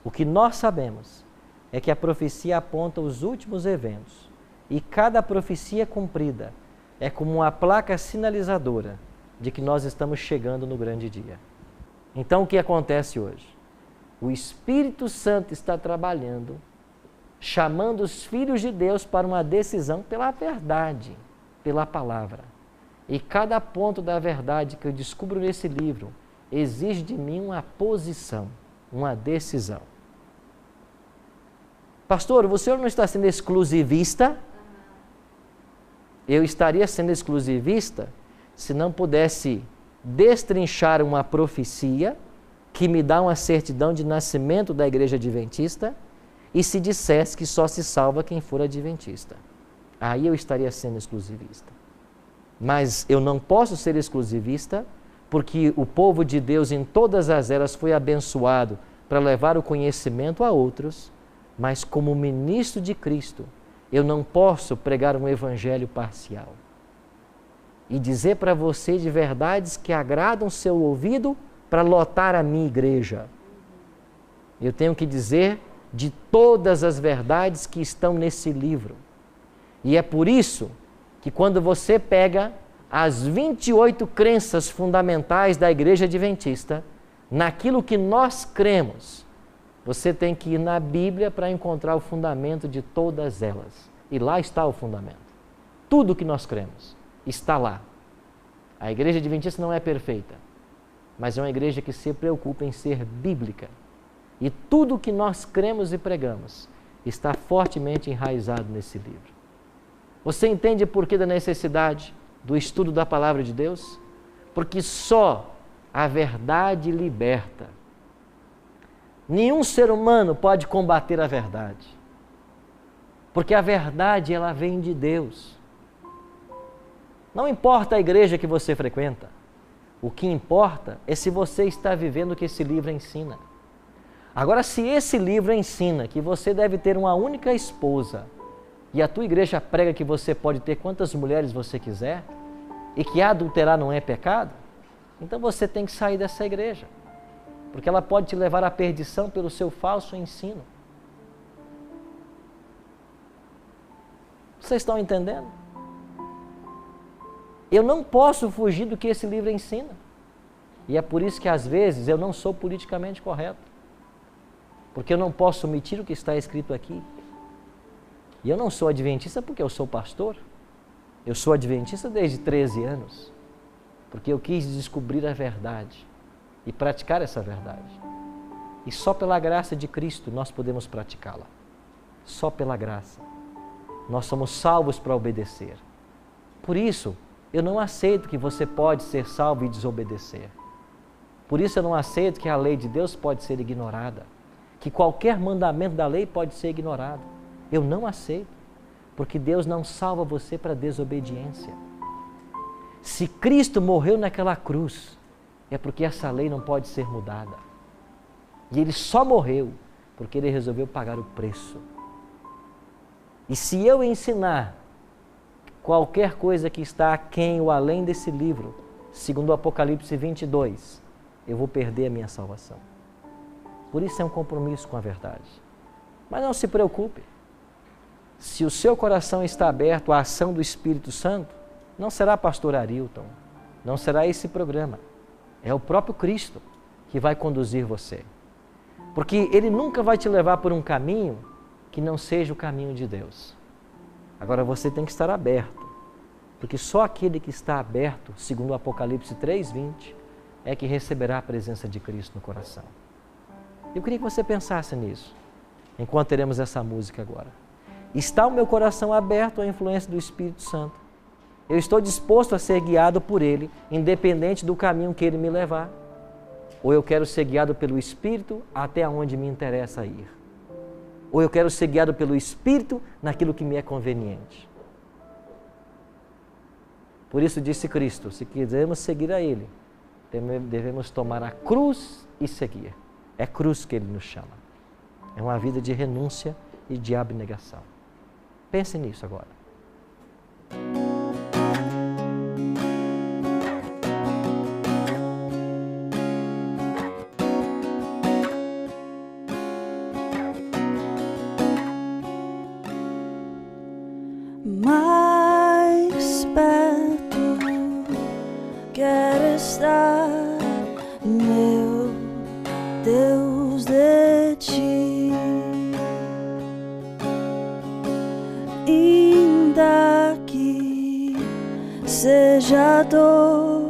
O que nós sabemos é que a profecia aponta os últimos eventos. E cada profecia cumprida é como uma placa sinalizadora de que nós estamos chegando no grande dia. Então, o que acontece hoje? O Espírito Santo está trabalhando, chamando os filhos de Deus para uma decisão pela verdade, pela palavra. E cada ponto da verdade que eu descubro nesse livro exige de mim uma posição, uma decisão. Pastor, o senhor não está sendo exclusivista? Eu estaria sendo exclusivista se não pudesse destrinchar uma profecia que me dá uma certidão de nascimento da igreja adventista e se dissesse que só se salva quem for adventista. Aí eu estaria sendo exclusivista. Mas eu não posso ser exclusivista porque o povo de Deus em todas as eras foi abençoado para levar o conhecimento a outros, mas como ministro de Cristo, eu não posso pregar um evangelho parcial e dizer para você de verdades que agradam seu ouvido para lotar a minha igreja. Eu tenho que dizer de todas as verdades que estão nesse livro. E é por isso que quando você pega as 28 crenças fundamentais da Igreja Adventista, naquilo que nós cremos, você tem que ir na Bíblia para encontrar o fundamento de todas elas. E lá está o fundamento. Tudo que nós cremos está lá. A Igreja Adventista não é perfeita, mas é uma igreja que se preocupa em ser bíblica. E tudo que nós cremos e pregamos está fortemente enraizado nesse livro. Você entende por que da necessidade do estudo da Palavra de Deus? Porque só a verdade liberta. Nenhum ser humano pode combater a verdade. Porque a verdade, ela vem de Deus. Não importa a igreja que você frequenta. O que importa é se você está vivendo o que esse livro ensina. Agora, se esse livro ensina que você deve ter uma única esposa e a tua igreja prega que você pode ter quantas mulheres você quiser e que adulterar não é pecado, então você tem que sair dessa igreja, porque ela pode te levar à perdição pelo seu falso ensino. Vocês estão entendendo? Eu não posso fugir do que esse livro ensina. E é por isso que às vezes eu não sou politicamente correto. Porque eu não posso omitir o que está escrito aqui. E eu não sou adventista porque eu sou pastor. Eu sou adventista desde 13 anos. Porque eu quis descobrir a verdade e praticar essa verdade. E só pela graça de Cristo nós podemos praticá-la. Só pela graça. Nós somos salvos para obedecer. Por isso, Eu não aceito que você pode ser salvo e desobedecer. Por isso eu não aceito que a lei de Deus pode ser ignorada, que qualquer mandamento da lei pode ser ignorado. Eu não aceito, porque Deus não salva você para desobediência. Se Cristo morreu naquela cruz, é porque essa lei não pode ser mudada. E Ele só morreu porque Ele resolveu pagar o preço. E se eu ensinar qualquer coisa que está aquém ou além desse livro, segundo o Apocalipse 22, eu vou perder a minha salvação. Por isso é um compromisso com a verdade. Mas não se preocupe. Se o seu coração está aberto à ação do Espírito Santo, não será pastor Arilton, não será esse programa. É o próprio Cristo que vai conduzir você. Porque Ele nunca vai te levar por um caminho que não seja o caminho de Deus. Agora você tem que estar aberto, porque só aquele que está aberto, segundo o Apocalipse 3:20, é que receberá a presença de Cristo no coração. Eu queria que você pensasse nisso, enquanto teremos essa música agora. Está o meu coração aberto à influência do Espírito Santo? Eu estou disposto a ser guiado por Ele, independente do caminho que Ele me levar? Ou eu quero ser guiado pelo Espírito até onde me interessa ir? Ou eu quero ser guiado pelo Espírito naquilo que me é conveniente? Por isso disse Cristo, se quisermos seguir a Ele, devemos tomar a cruz e seguir. É cruz que Ele nos chama. É uma vida de renúncia e de abnegação. Pense nisso agora. Mais perto quero estar, meu Deus, de ti. Ainda que seja dor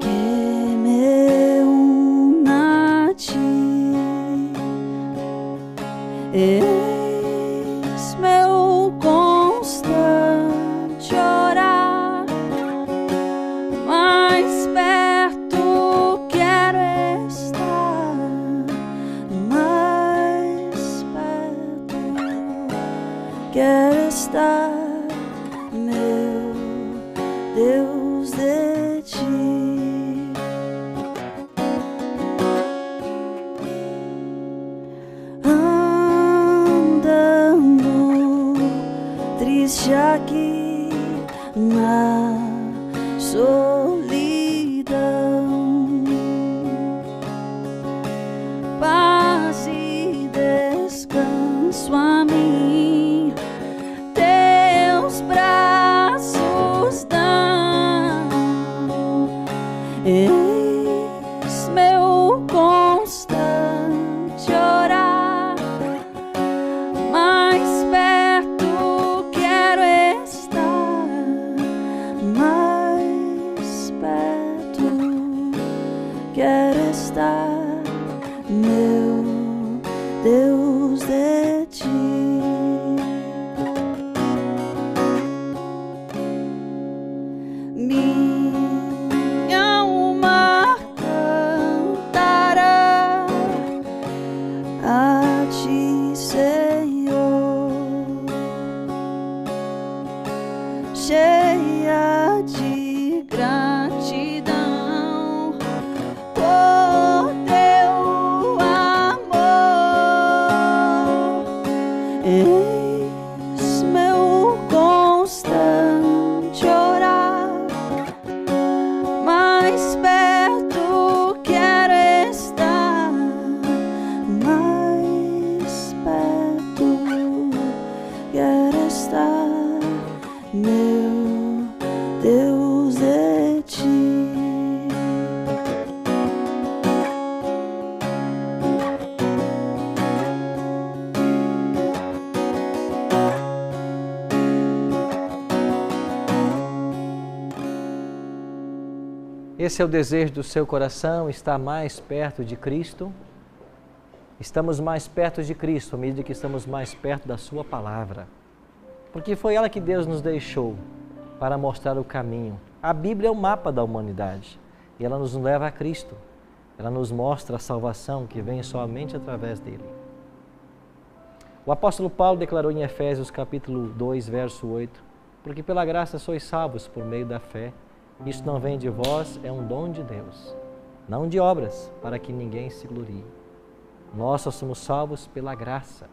que me una a ti. Eis meu constante orar, mais perto quero estar, mais perto quero estar, meu Deus, de ti. Triste aqui na solidão, paz e descanso a mim teus braços dão. Eis meu constante orar, mais perto quero estar, mais perto quero estar, meu Deus, de ti. Minha alma cantará a ti, Senhor, cheia de gratidão por teu amor. Eis meu constante orar, mais perto quero estar, mais perto quero estar, meu Deus, de ti. Esse é o desejo do seu coração, estar mais perto de Cristo? Estamos mais perto de Cristo à medida que estamos mais perto da sua palavra. Porque foi ela que Deus nos deixou para mostrar o caminho. A Bíblia é o mapa da humanidade e ela nos leva a Cristo. Ela nos mostra a salvação que vem somente através dele. O apóstolo Paulo declarou em Efésios capítulo 2, verso 8, porque pela graça sois salvos por meio da fé. Isto não vem de vós, é um dom de Deus, não de obras, para que ninguém se glorie. Nós só somos salvos pela graça.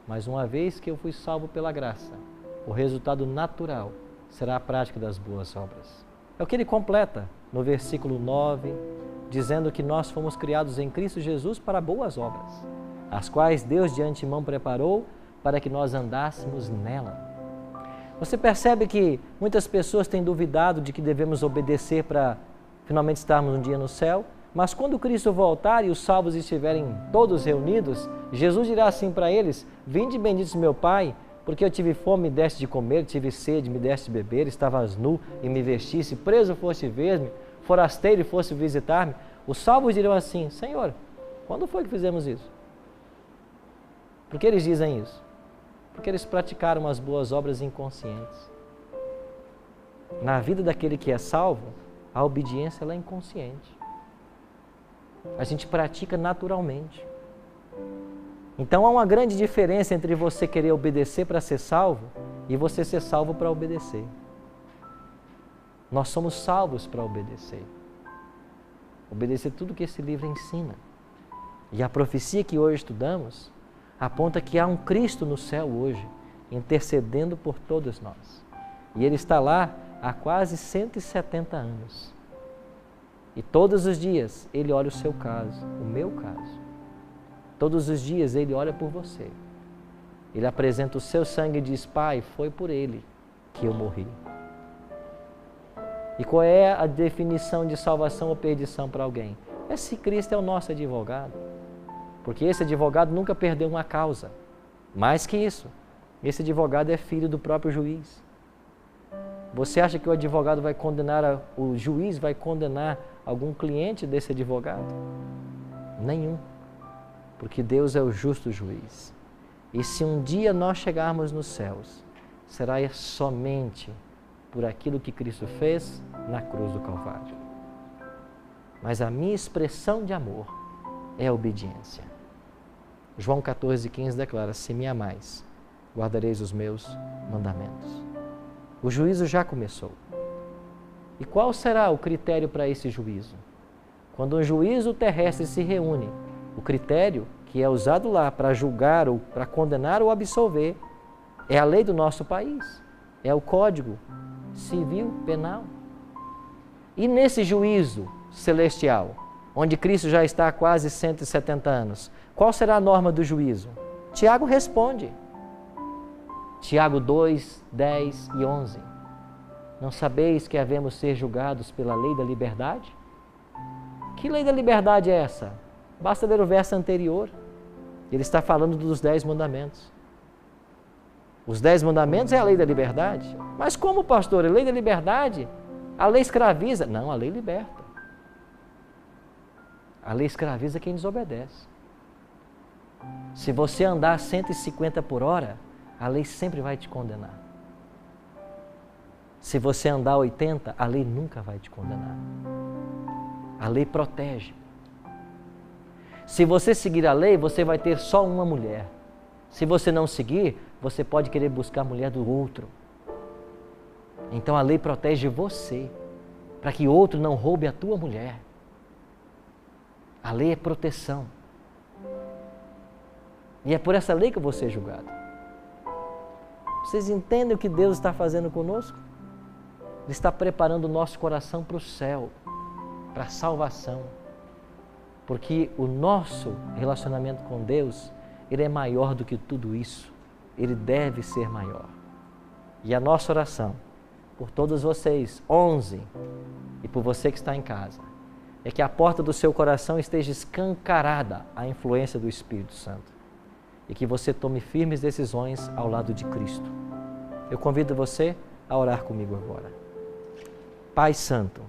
Mas uma vez que eu fui salvo pela graça, o resultado natural será a prática das boas obras. É o que ele completa no versículo 9, dizendo que nós fomos criados em Cristo Jesus para boas obras, as quais Deus de antemão preparou para que nós andássemos nela. Você percebe que muitas pessoas têm duvidado de que devemos obedecer para finalmente estarmos um dia no céu, mas quando Cristo voltar e os salvos estiverem todos reunidos, Jesus dirá assim para eles: vinde benditos meu Pai, porque eu tive fome, me deste de comer, tive sede, me deste de beber, estavas nu e me vestisse, preso foste ver-me, forasteiro e foste visitar-me. Os salvos dirão assim: Senhor, quando foi que fizemos isso? Por que eles dizem isso? Porque eles praticaram as boas obras inconscientes. Na vida daquele que é salvo, a obediência ela é inconsciente. A gente pratica naturalmente. Então há uma grande diferença entre você querer obedecer para ser salvo e você ser salvo para obedecer. Nós somos salvos para obedecer. Obedecer tudo que esse livro ensina. E a profecia que hoje estudamos aponta que há um Cristo no céu hoje, intercedendo por todos nós. E Ele está lá há quase 170 anos. E todos os dias Ele olha o seu caso, o meu caso. Todos os dias Ele olha por você. Ele apresenta o seu sangue e diz: Pai, foi por Ele que eu morri. E qual é a definição de salvação ou perdição para alguém? É se Cristo é o nosso advogado. Porque esse advogado nunca perdeu uma causa. Mais que isso, esse advogado é filho do próprio juiz. Você acha que o advogado vai condenar, o juiz vai condenar algum cliente desse advogado? Nenhum. Porque Deus é o justo juiz. E se um dia nós chegarmos nos céus, será somente por aquilo que Cristo fez na cruz do Calvário. Mas a minha expressão de amor é a obediência. João 14,15 declara: se me amais, guardareis os meus mandamentos. O juízo já começou. E qual será o critério para esse juízo? Quando um juízo terrestre se reúne, o critério que é usado lá para julgar, ou para condenar ou absolver, é a lei do nosso país, é o Código Civil Penal. E nesse juízo celestial, onde Cristo já está há quase 170 anos, qual será a norma do juízo? Tiago responde. Tiago 2, 10 e 11. Não sabeis que havemos ser julgados pela lei da liberdade? Que lei da liberdade é essa? Basta ler o verso anterior. Ele está falando dos 10 mandamentos. Os 10 mandamentos é a lei da liberdade. Mas como, pastor? A lei da liberdade? A lei escraviza? Não, a lei liberta. A lei escraviza quem desobedece. Se você andar 150 por hora, a lei sempre vai te condenar. Se você andar 80, a lei nunca vai te condenar. A lei protege. Se você seguir a lei, você vai ter só uma mulher. Se você não seguir, você pode querer buscar a mulher do outro. Então a lei protege você, para que outro não roube a tua mulher. A lei é proteção. E é por essa lei que eu vou ser julgado. Vocês entendem o que Deus está fazendo conosco? Ele está preparando o nosso coração para o céu, para a salvação. Porque o nosso relacionamento com Deus, ele é maior do que tudo isso. Ele deve ser maior. E a nossa oração, por todos vocês, 11, e por você que está em casa, é que a porta do seu coração esteja escancarada à influência do Espírito Santo. E que você tome firmes decisões ao lado de Cristo. Eu convido você a orar comigo agora. Pai Santo,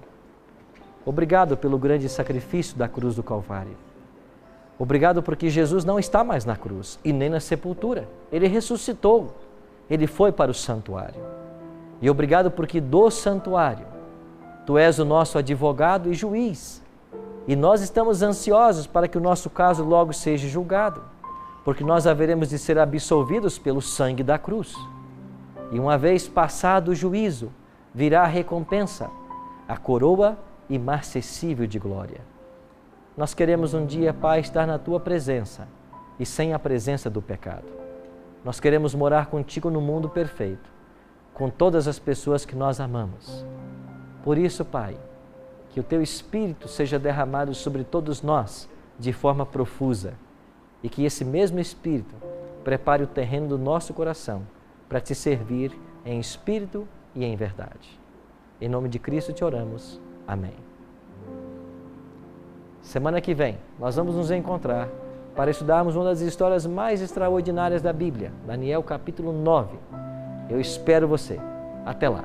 obrigado pelo grande sacrifício da cruz do Calvário. Obrigado porque Jesus não está mais na cruz e nem na sepultura. Ele ressuscitou. Ele foi para o santuário. E obrigado porque do santuário Tu és o nosso advogado e juiz. E nós estamos ansiosos para que o nosso caso logo seja julgado, porque nós haveremos de ser absolvidos pelo sangue da cruz. E uma vez passado o juízo, virá a recompensa, a coroa imarcessível de glória. Nós queremos um dia, Pai, estar na Tua presença e sem a presença do pecado. Nós queremos morar contigo no mundo perfeito, com todas as pessoas que nós amamos. Por isso, Pai, que o Teu Espírito seja derramado sobre todos nós de forma profusa e que esse mesmo Espírito prepare o terreno do nosso coração para Te servir em espírito e em verdade. Em nome de Cristo te oramos. Amém. Semana que vem, nós vamos nos encontrar para estudarmos uma das histórias mais extraordinárias da Bíblia, Daniel capítulo 9. Eu espero você. Até lá.